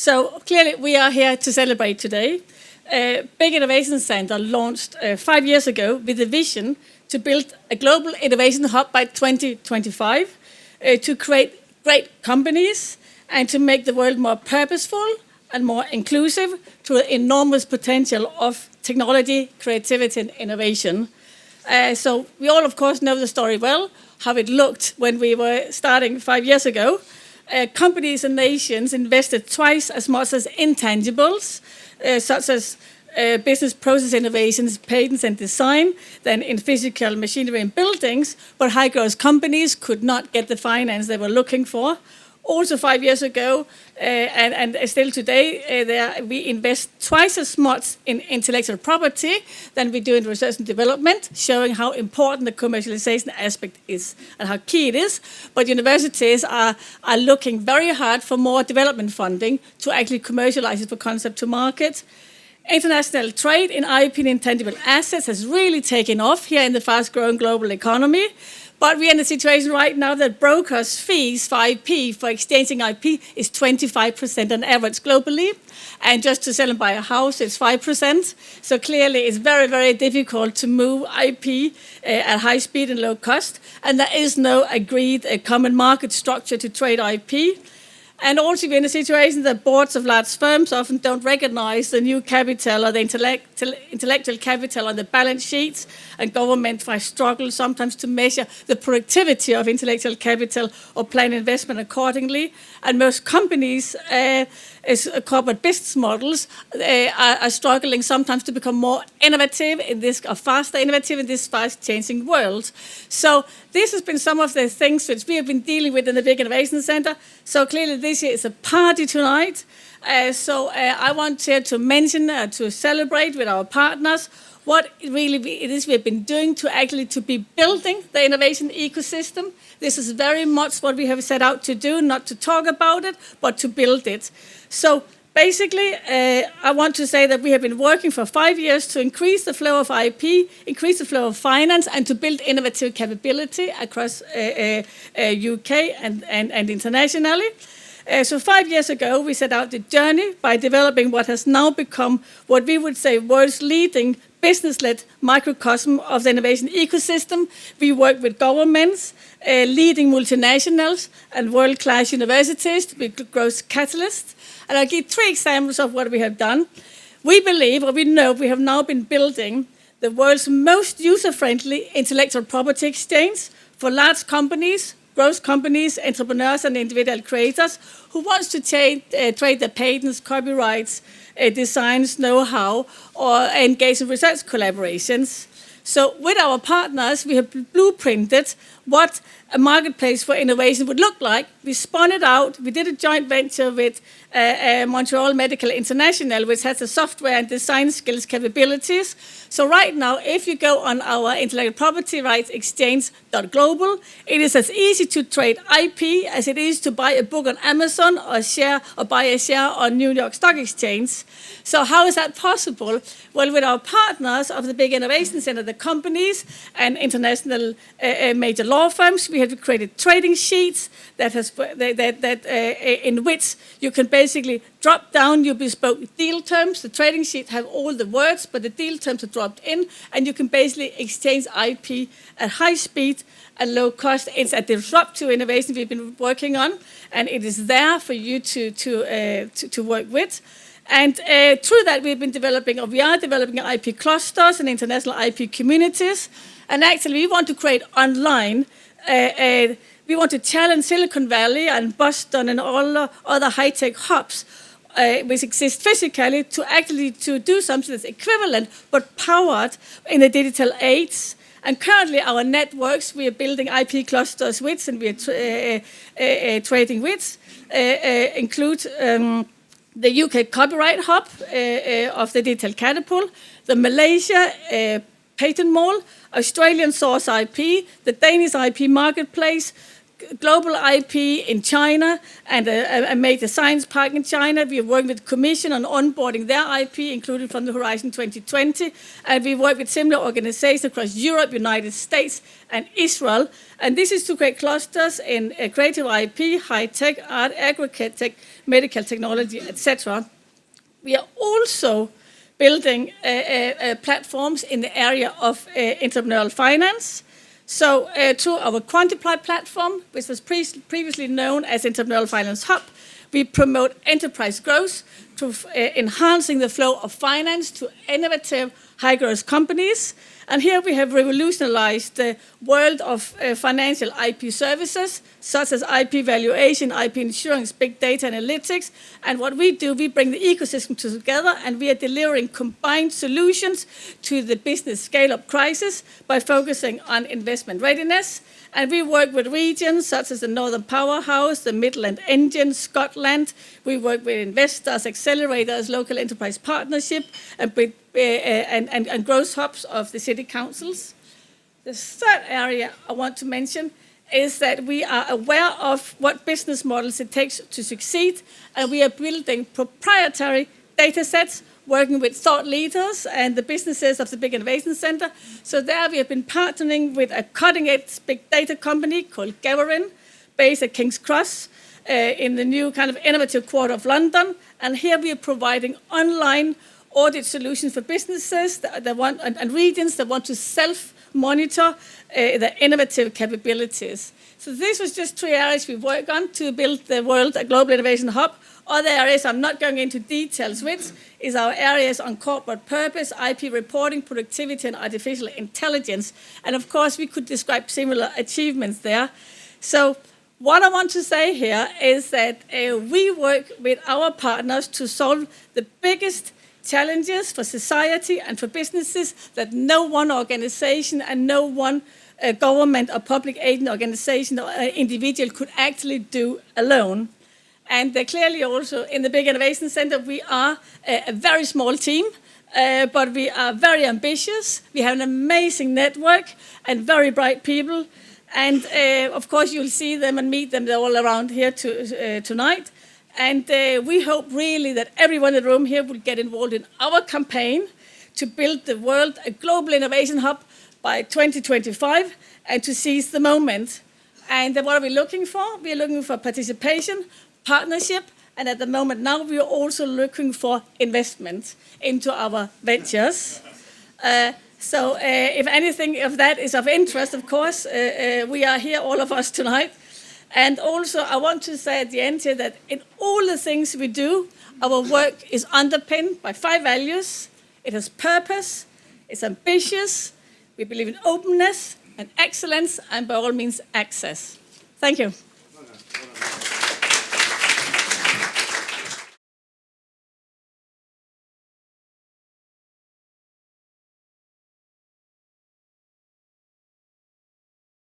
So clearly we are here to celebrate today. Big Innovation Center launched 5 years ago with a vision to build a global innovation hub by 2025, to create great companies and to make the world more purposeful and more inclusive through the enormous potential of technology, creativity and innovation. So we all, of course, know the story well, how it looked when we were starting 5 years ago. Companies and nations invested twice as much as intangibles, such as business process innovations, patents and design, than in physical machinery and buildings, but high-growth companies could not get the finance they were looking for. Also 5 years ago, and still today, we invest twice as much in intellectual property than we do in research and development, showing how important the commercialization aspect is and how key it is. But universities are looking very hard for more development funding to actually commercialize it for concept to market. International trade in IP and intangible assets has really taken off here in the fast-growing global economy. But we're in a situation right now that brokers' fees for IP, for exchanging IP, is 25% on average globally. And just to sell and buy a house, it's 5%. So clearly it's very, very difficult to move IP at high speed and low cost. And there is no agreed common market structure to trade IP. And also we're in a situation that boards of large firms often don't recognize the new capital or the intellectual capital on the balance sheets, and governments might struggle sometimes to measure the productivity of intellectual capital or plan investment accordingly. And most companies, corporate business models, are struggling sometimes to become more innovative in this, or faster innovative in this fast-changing world. So this has been some of the things which we have been dealing with in the Big Innovation Center. So clearly this year is a party tonight. So I want here to mention, to celebrate with our partners what it is we've been doing to be building the innovation ecosystem. This is very much what we have set out to do, not to talk about it, but to build it. So basically, I want to say that we have been working for 5 years to increase the flow of IP, increase the flow of finance, and to build innovative capability across UK and internationally. So 5 years ago, we set out the journey by developing what has now become what we would say world's leading business-led microcosm of the innovation ecosystem. We work with governments, leading multinationals, and world-class universities to be growth catalysts. And I'll give 3 examples of what we have done. We believe, or we know, we have now been building the world's most user-friendly intellectual property exchange for large companies, growth companies, entrepreneurs, and individual creators who wants to trade their patents, copyrights, designs, know-how, or engage in research collaborations. So with our partners, we have blueprinted what a marketplace for innovation would look like. We spun it out. We did a joint venture with Montreal Medical International, which has the software and design skills capabilities. So right now, if you go on our intellectual property rights exchange.global, it is as easy to trade IP as it is to buy a book on Amazon or buy a share on New York Stock Exchange. So how is that possible? Well, with our partners of the Big Innovation Center, the companies and international major law firms, we have created trading sheets in which you can basically drop down your bespoke deal terms. The trading sheet have all the words, but the deal terms are dropped in, and you can basically exchange IP at high speed and low cost. It's a disruptive innovation we've been working on, and it is there for you to work with. And through that, we are developing IP clusters and international IP communities. And actually, we want to create online. We want to challenge Silicon Valley and Boston and all other high-tech hubs which exist physically to do something that's equivalent but powered in the digital age. And currently, our networks we are building IP clusters with, and we are trading with, include the UK Copyright Hub of the Digital Catapult, the Malaysia Patent Mall, Australian Source IP, the Danish IP Marketplace, global IP in China and a major science park in China. We are working with the Commission on onboarding their IP, including from the Horizon 2020. And we work with similar organizations across Europe, United States, and Israel. And this is to create clusters in creative IP, high-tech, art, agri-tech, medical technology, etc. We are also building platforms in the area of entrepreneurial finance. So through our Quantify platform, which was previously known as Entrepreneurial Finance Hub, we promote enterprise growth through enhancing the flow of finance to innovative, high-growth companies. And here we have revolutionized the world of financial IP services, such as IP valuation, IP insurance, big data analytics. And what we do, we bring the ecosystem together, and we are delivering combined solutions to the business scale-up crisis by focusing on investment readiness. And we work with regions such as the Northern Powerhouse, the Midland Engine, Scotland. We work with investors, accelerators, local enterprise partnership, and growth hubs of the city councils. The third area I want to mention is that we are aware of what business models it takes to succeed, and we are building proprietary data sets, working with thought leaders and the businesses of the Big Innovation Center. So there we have been partnering with a cutting-edge big data company called Gawarin, based at King's Cross, in the new kind of innovative quarter of London. And here we are providing online audit solutions for businesses that want, and regions that want to self-monitor their innovative capabilities. So this was just 3 areas we work on to build the world a global innovation hub. Other areas I'm not going into details with is our areas on corporate purpose, IP reporting, productivity, and artificial intelligence. And of course, we could describe similar achievements there. So what I want to say here is that we work with our partners to solve the biggest challenges for society and for businesses that no one organization and no one government or public aid organization or individual could actually do alone. And clearly also in the Big Innovation Center, we are a very small team, but we are very ambitious. We have an amazing network and very bright people. And of course, you'll see them and meet them. They're all around here tonight. And we hope really that everyone in the room here will get involved in our campaign to build the world a global innovation hub by 2025 and to seize the moment. And what are we looking for? We're looking for participation, partnership, and at the moment now we are also looking for investment into our ventures. So if anything of that is of interest, of course, we are here, all of us tonight. And also I want to say at the end here that in all the things we do, our work is underpinned by 5 values. It has purpose, it's ambitious, we believe in openness and excellence, and by all means access. Thank you.